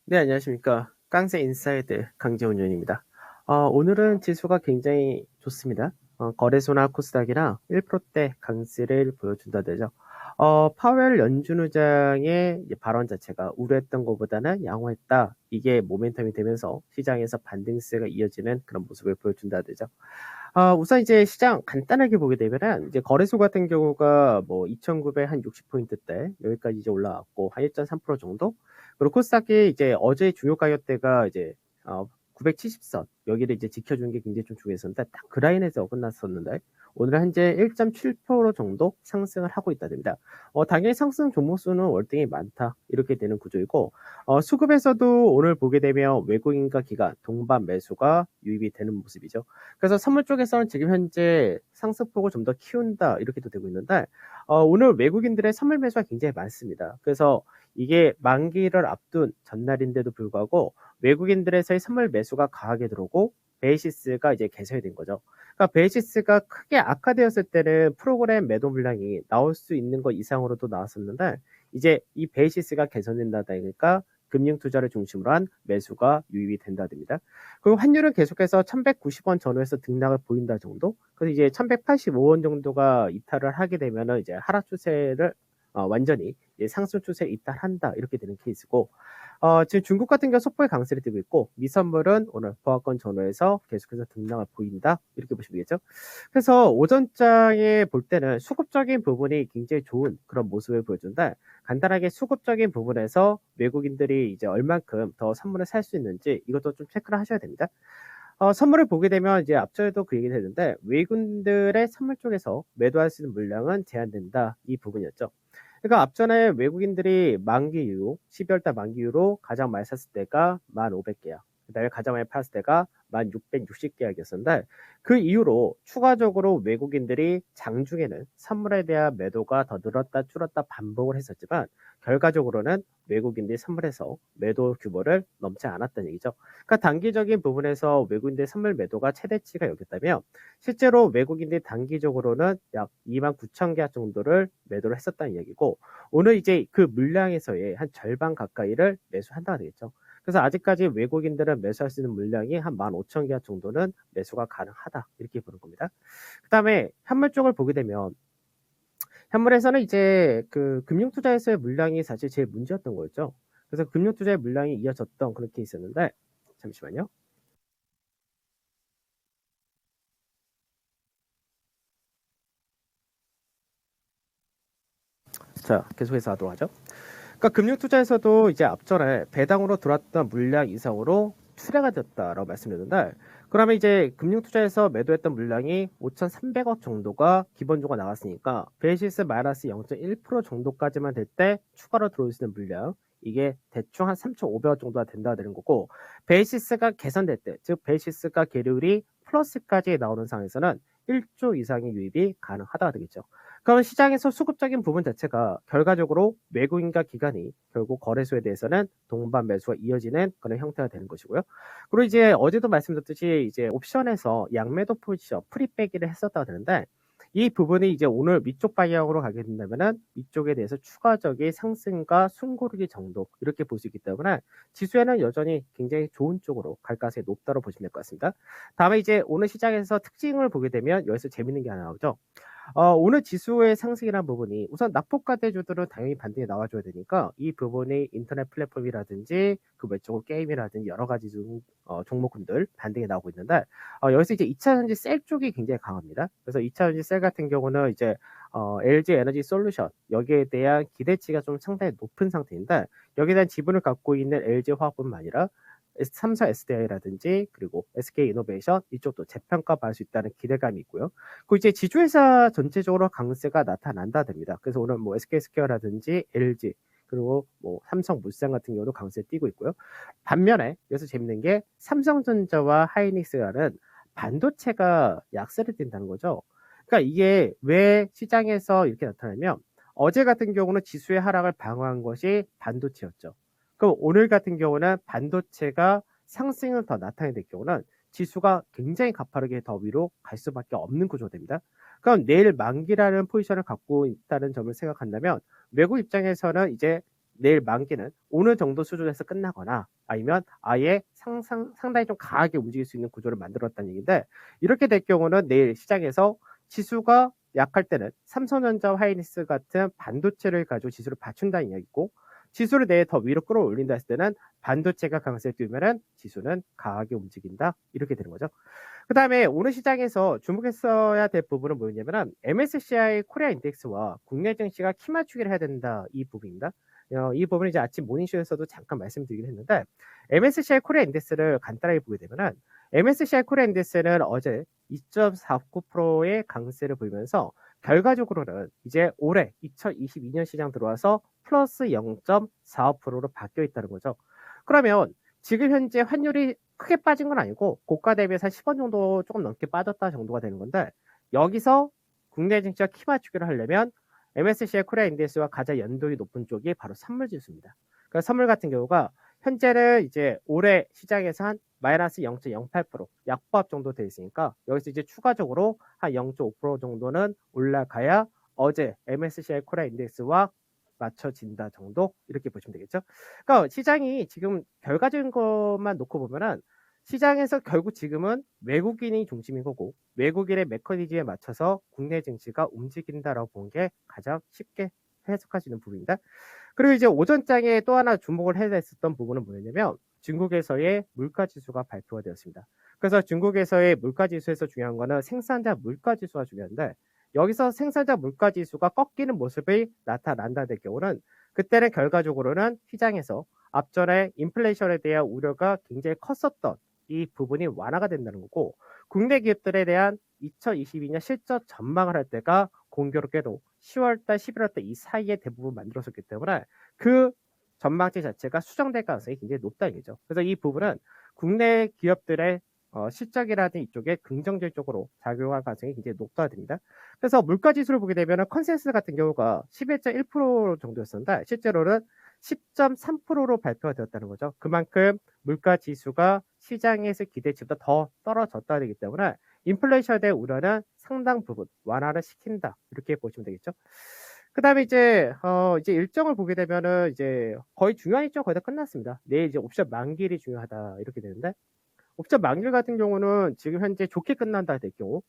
네, 안녕하십니까. 깡새 인사이드 강재훈 의원입니다. 오늘은 지수가 굉장히 좋습니다. 거래소나 코스닥이랑 1%대 강세를 보여준다되죠. 파웰 연준 의장의 발언 자체가 우려했던 것보다는 양호했다. 이게 모멘텀이 되면서 시장에서 반등세가 이어지는 그런 모습을 보여준다되죠. 우선 이제 시장 간단하게 보게 되면은 이제 거래소 같은 경우가 뭐 2,960포인트대 여기까지 이제 올라왔고 한 1.3% 정도. 그리고 코스닥이 이제 어제 중요 가격대가 이제 970선 여기를 이제 지켜준 게 굉장히 좀 중요했었는데 딱 그 라인에서 끝났었는데 오늘 현재 1.7% 정도 상승을 하고 있다 됩니다. 당연히 상승 종목 수는 월등히 많다 이렇게 되는 구조이고 수급에서도 오늘 보게 되면 외국인과 기관 동반 매수가 유입이 되는 모습이죠. 그래서 선물 쪽에서는 지금 현재 상승폭을 좀 더 키운다 이렇게도 되고 있는데 오늘 외국인들의 선물 매수가 굉장히 많습니다. 그래서 이게 만기를 앞둔 전날인데도 불구하고 외국인들에서의 선물 매수가 강하게 들어오고 베이시스가 이제 개선이 된 거죠. 그러니까 베이시스가 크게 악화되었을 때는 프로그램 매도 물량이 나올 수 있는 것 이상으로도 나왔었는데 이제 이 베이시스가 개선된다 보니까 금융 투자를 중심으로 한 매수가 유입이 된다 됩니다. 그리고 환율은 계속해서 1190원 전후에서 등락을 보인다 정도. 그래서 이제 1185원 정도가 이탈을 하게 되면은 이제 하락 추세를 완전히 상승 추세에 이탈한다 이렇게 되는 케이스고 지금 중국 같은 경우 속보의 강세를 띠고 있고 미선물은 오늘 보합권 전후에서 계속해서 등락을 보인다 이렇게 보시면 되겠죠. 그래서 오전장에 볼 때는 수급적인 부분이 굉장히 좋은 그런 모습을 보여준다. 간단하게 수급적인 부분에서 외국인들이 이제 얼만큼 더 선물을 살 수 있는지 이것도 좀 체크를 하셔야 됩니다. 선물을 보게 되면 이제 앞전에도 그 얘기를 했는데 외국인들의 선물 쪽에서 매도할 수 있는 물량은 제한된다 이 부분이었죠. 그러니까 앞전에 외국인들이 만기 이후 12월달 만기 이후로 가장 많이 샀을 때가 1,500계약, 그다음에 가장 많이 팔았을 때가 1,660계약이었는데 그 이후로 추가적으로 외국인들이 장중에는 선물에 대한 매도가 더 늘었다 줄었다 반복을 했었지만 결과적으로는 외국인들이 선물에서 매도 규모를 넘지 않았다는 얘기죠. 그러니까 단기적인 부분에서 외국인들의 선물 매도가 최대치가 여겼다면 실제로 외국인들이 단기적으로는 약 29,000계약 정도를 매도를 했었다는 얘기고 오늘 이제 그 물량에서의 한 절반 가까이를 매수한다가 되겠죠. 그래서 아직까지 외국인들은 매수할 수 있는 물량이 한 15,000계약 정도는 매수가 가능하다 이렇게 보는 겁니다. 그 다음에 현물 쪽을 보게 되면 현물에서는 이제 그 금융투자에서의 물량이 사실 제일 문제였던 거였죠. 그래서 금융투자의 물량이 이어졌던 그런 케이스였는데 잠시만요. 자, 계속해서 하도록 하죠. 그러니까 금융투자에서도 이제 앞전에 배당으로 들어왔던 물량 이상으로 출회가 됐다라고 말씀드렸는데 그러면 이제 금융투자에서 매도했던 물량이 5,300억 정도가 기본적으로 나왔으니까 베이시스 마이너스 0.1% 정도까지만 될 때 추가로 들어올 수 있는 물량 이게 대충 한 3,500억 정도가 된다 되는 거고 베이시스가 개선될 때 즉 베이시스가 계율이 플러스까지 나오는 상황에서는 1조 이상의 유입이 가능하다가 되겠죠. 그럼 시장에서 수급적인 부분 자체가 결과적으로 외국인과 기관이 결국 거래소에 대해서는 동반 매수가 이어지는 그런 형태가 되는 것이고요. 그리고 이제 어제도 말씀드렸듯이 이제 옵션에서 양매도 포지션 프리빼기를 했었다고 되는데 이 부분이 이제 오늘 위쪽 방향으로 가게 된다면은 위쪽에 대해서 추가적인 상승과 숨고르기 정도 이렇게 볼 수 있기 때문에 지수에는 여전히 굉장히 좋은 쪽으로 갈 가능성이 높다고 보시면 될 것 같습니다. 다음에 이제 오늘 시장에서 특징을 보게 되면 여기서 재밌는 게 하나 나오죠. 오늘 지수의 상승이라는 부분이 우선 낙폭과대주들은 당연히 반등이 나와줘야 되니까 이 부분이 인터넷 플랫폼이라든지 그 외적으로 게임이라든지 여러 가지 종목군들 반등이 나오고 있는데 여기서 이제 2차전지 셀 쪽이 굉장히 강합니다. 그래서 2차전지 셀 같은 경우는 이제 LG 에너지 솔루션 여기에 대한 기대치가 좀 상당히 높은 상태인데 여기에 대한 지분을 갖고 있는 LG 화학뿐만 아니라 3사 SDI라든지 그리고 SK 이노베이션 이쪽도 재평가 받을 수 있다는 기대감이 있고요. 그 이제 지주회사 전체적으로 강세가 나타난다 됩니다. 그래서 오늘 뭐 SK스퀘어라든지 LG 그리고 뭐 삼성물산 같은 경우도 강세 띄고 있고요. 반면에 여기서 재밌는 게 삼성전자와 하이닉스라는 반도체가 약세를 띈다는 거죠. 그러니까 이게 왜 시장에서 이렇게 나타나면 어제 같은 경우는 지수의 하락을 방어한 것이 반도체였죠. 그럼 오늘 같은 경우는 반도체가 상승을 더 나타내는 경우는 지수가 굉장히 가파르게 더 위로 갈 수밖에 없는 구조가 됩니다. 그럼 내일 만기라는 포지션을 갖고 있다는 점을 생각한다면 외국 입장에서는 이제 내일 만기는 어느 정도 수준에서 끝나거나 아니면 아예 상당히 좀 강하게 움직일 수 있는 구조를 만들었다는 얘기인데, 이렇게 될 경우는 내일 시장에서 지수가 약할 때는 삼성전자와 하이닉스 같은 반도체를 가지고 지수를 받친다는 이야기고, 지수를 내일 더 위로 끌어올린다 했을 때는 반도체가 강세를 띄우면은 지수는 강하게 움직인다, 이렇게 되는 거죠. 그 다음에 오늘 시장에서 주목했어야 될 부분은 뭐였냐면은 MSCI 코리아 인덱스와 국내 증시가 키 맞추기를 해야 된다, 이 부분입니다. 이 부분은 이제 아침 모닝쇼에서도 잠깐 말씀드리긴 했는데, MSCI 코리아 인덱스를 간단하게 보게 되면은 MSCI 코리아 인덱스는 어제 2.49%의 강세를 보이면서 결과적으로는 이제 올해 2022년 시장 들어와서 플러스 0.45%로 바뀌어 있다는 거죠. 그러면 지금 현재 환율이 크게 빠진 건 아니고 고가 대비해서 한 10원 정도 조금 넘게 빠졌다 정도가 되는 건데, 여기서 국내 증시와 키 맞추기를 하려면 MSCI 코리아 인덱스와 가장 연동이 높은 쪽이 바로 선물 지수입니다. 그러니까 선물 같은 경우가 현재는 이제 올해 시장에서 한 마이너스 0.08% 약보합 정도 돼 있으니까 여기서 이제 추가적으로 한 0.5% 정도는 올라가야 어제 MSCI 코리아 인덱스와 맞춰진다 정도, 이렇게 보시면 되겠죠. 그러니까 시장이 지금 결과적인 것만 놓고 보면은 시장에서 결국 지금은 외국인이 중심인 거고 외국인의 메커니즘에 맞춰서 국내 증시가 움직인다라고 보는 게 가장 쉽게 해석할 수 있는 부분입니다. 그리고 이제 오전장에 또 하나 주목을 해야 했었던 부분은 뭐였냐면 중국에서의 물가지수가 발표가 되었습니다. 그래서 중국에서의 물가지수에서 중요한 거는 생산자 물가지수가 중요한데, 여기서 생산자 물가지수가 꺾이는 모습이 나타난다 될 경우는 그때는 결과적으로는 시장에서 앞전에 인플레이션에 대한 우려가 굉장히 컸었던 이 부분이 완화가 된다는 거고, 국내 기업들에 대한 2022년 실적 전망을 할 때가 공교롭게도 10월달, 11월달 이 사이에 대부분 만들어졌기 때문에 그 전망치 자체가 수정될 가능성이 굉장히 높다는 얘기죠. 그래서 이 부분은 국내 기업들의 실적이라든 이쪽에 긍정적으로 작용할 가능성이 굉장히 높아야 됩니다. 그래서 물가 지수를 보게 되면 컨센서스 같은 경우가 11.1% 정도였었는데 실제로는 10.3%로 발표가 되었다는 거죠. 그만큼 물가 지수가 시장에서 기대치보다 더 떨어졌다는 얘기 때문에 인플레이션에 대한 우려는 상당 부분 완화를 시킨다, 이렇게 보시면 되겠죠. 그 다음에 이제 일정을 보게 되면은 이제 거의 중요한 일정 거의 다 끝났습니다. 내일 이제 옵션 만기일이 중요하다, 이렇게 되는데, 옵션 만기일 같은 경우는 지금 현재 좋게 끝난다 될 경우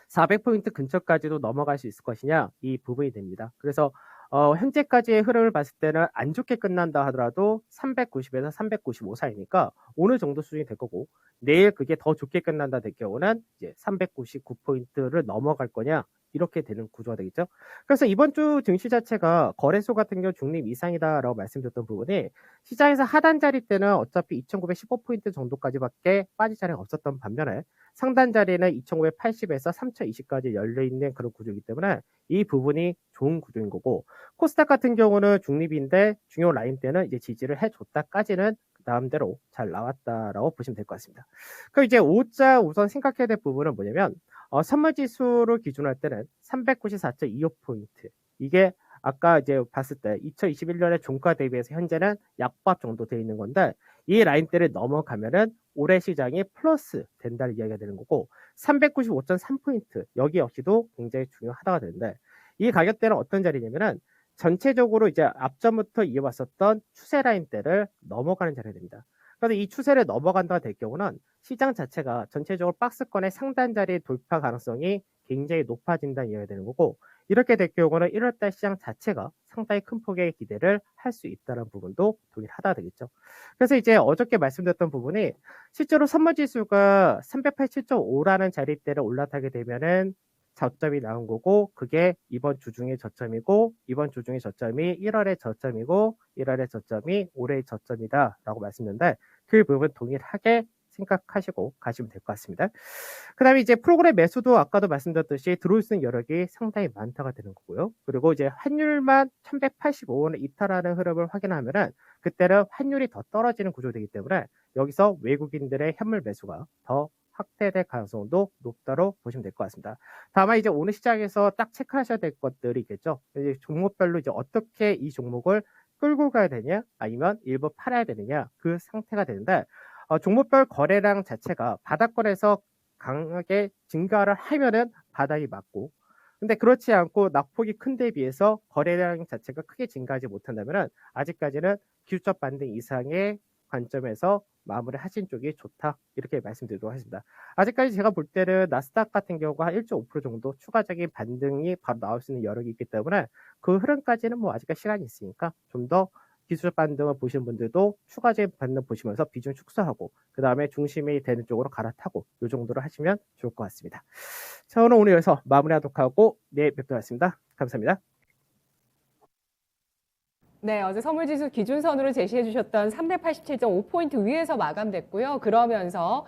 400포인트 근처까지도 넘어갈 수 있을 것이냐, 이 부분이 됩니다. 그래서 현재까지의 흐름을 봤을 때는 안 좋게 끝난다 하더라도 390에서 395 사이니까 어느 정도 수준이 될 거고, 내일 그게 더 좋게 끝난다 될 경우는 이제 399포인트를 넘어갈 거냐, 이렇게 되는 구조가 되겠죠. 그래서 이번 주 증시 자체가 거래소 같은 경우 중립 이상이다라고 말씀드렸던 부분이, 시장에서 하단 자리 때는 어차피 2915포인트 정도까지밖에 빠질 자리가 없었던 반면에 상단 자리는 2580에서 3020까지 열려있는 그런 구조이기 때문에 이 부분이 좋은 구조인 거고, 코스닥 같은 경우는 중립인데 중요 라인 때는 이제 지지를 해줬다까지는 그 다음대로 잘 나왔다라고 보시면 될 것 같습니다. 그럼 이제 5자 우선 생각해야 될 부분은 뭐냐면 선물 지수를 기준으로 할 때는 394.25포인트, 이게 아까 이제 봤을 때 2021년에 종가 대비해서 현재는 약밥 정도 돼 있는 건데, 이 라인대를 넘어가면은 올해 시장이 플러스 된다는 이야기가 되는 거고, 395.3포인트 여기 역시도 굉장히 중요하다가 되는데, 이 가격대는 어떤 자리냐면은 전체적으로 이제 앞전부터 이어왔었던 추세 라인대를 넘어가는 자리가 됩니다. 그래서 이 추세를 넘어간다 될 경우는 시장 자체가 전체적으로 박스권의 상단 자리 돌파 가능성이 굉장히 높아진다는 이야기가 되는 거고, 이렇게 될 경우는 1월달 시장 자체가 상당히 큰 폭의 기대를 할 수 있다는 부분도 동일하다 되겠죠. 그래서 이제 어저께 말씀드렸던 부분이 실제로 선물 지수가 387.5라는 자리대를 올라타게 되면은 저점이 나온 거고, 그게 이번 주 중에 저점이고, 이번 주 중에 저점이 1월의 저점이고, 1월의 저점이 올해의 저점이다라고 말씀드렸는데, 그 부분 동일하게 생각하시고 가시면 될 것 같습니다. 그 다음에 이제 프로그램 매수도 아까도 말씀드렸듯이 들어올 수 있는 여력이 상당히 많다가 되는 거고요. 그리고 이제 환율만 1185원을 이탈하는 흐름을 확인하면은 그때는 환율이 더 떨어지는 구조되기 때문에 여기서 외국인들의 현물 매수가 더 확대될 가능성도 높다로 보시면 될 것 같습니다. 다만 이제 오늘 시장에서 딱 체크하셔야 될 것들이 있겠죠. 이제 종목별로 이제 어떻게 이 종목을 끌고 가야 되냐, 아니면 일부 팔아야 되느냐, 그 상태가 되는데, 종목별 거래량 자체가 바닥권에서 강하게 증가를 하면은 바닥이 맞고, 근데 그렇지 않고 낙폭이 큰 데 비해서 거래량 자체가 크게 증가하지 못한다면은 아직까지는 기술적 반등 이상의 관점에서 마무리하신 쪽이 좋다. 이렇게 말씀드리도록 하겠습니다. 아직까지 제가 볼 때는 나스닥 같은 경우가 한 1.5% 정도 추가적인 반등이 바로 나올 수 있는 여력이 있기 때문에 그 흐름까지는 뭐 아직까지 시간이 있으니까 좀 더 기술적 반등을 보시는 분들도 추가적인 반등 보시면서 비중 축소하고 그 다음에 중심이 되는 쪽으로 갈아타고 이 정도로 하시면 좋을 것 같습니다. 자, 오늘 여기서 마무리하도록 하고 내일 뵙도록 하겠습니다. 감사합니다. 네, 어제 선물지수 기준선으로 제시해 주셨던 387.5포인트 위에서 마감됐고요. 그러면서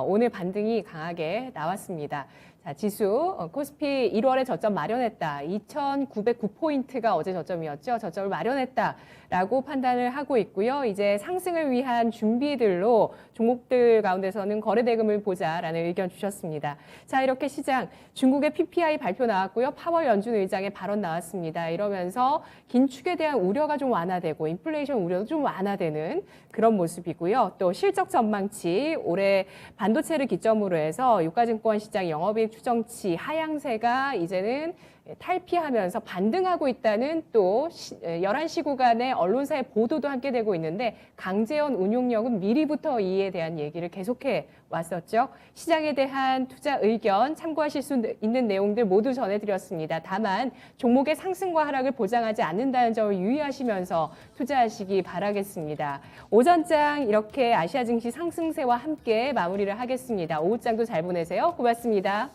오늘 반등이 강하게 나왔습니다. 자, 지수 코스피 1월에 저점 마련했다. 2,909포인트가 어제 저점이었죠. 저점을 마련했다라고 판단을 하고 있고요. 이제 상승을 위한 준비들로 종목들 가운데서는 거래대금을 보자라는 의견 주셨습니다. 자, 이렇게 시장 중국의 PPI 발표 나왔고요. 파월 연준 의장의 발언 나왔습니다. 이러면서 긴축에 대한 우려가 좀 완화되고 인플레이션 우려도 좀 완화되는 그런 모습이고요. 또 실적 전망치 올해 반도체를 기점으로 해서 유가증권 시장 영업이익 추정치 하향세가 이제는 탈피하면서 반등하고 있다는 또 11시 구간의 언론사의 보도도 함께 되고 있는데 강재원 운용력은 미리부터 이에 대한 얘기를 계속해 왔었죠. 시장에 대한 투자 의견 참고하실 수 있는 내용들 모두 전해드렸습니다. 다만 종목의 상승과 하락을 보장하지 않는다는 점을 유의하시면서 투자하시기 바라겠습니다. 오전장 이렇게 아시아 증시 상승세와 함께 마무리를 하겠습니다. 오후장도 잘 보내세요. 고맙습니다.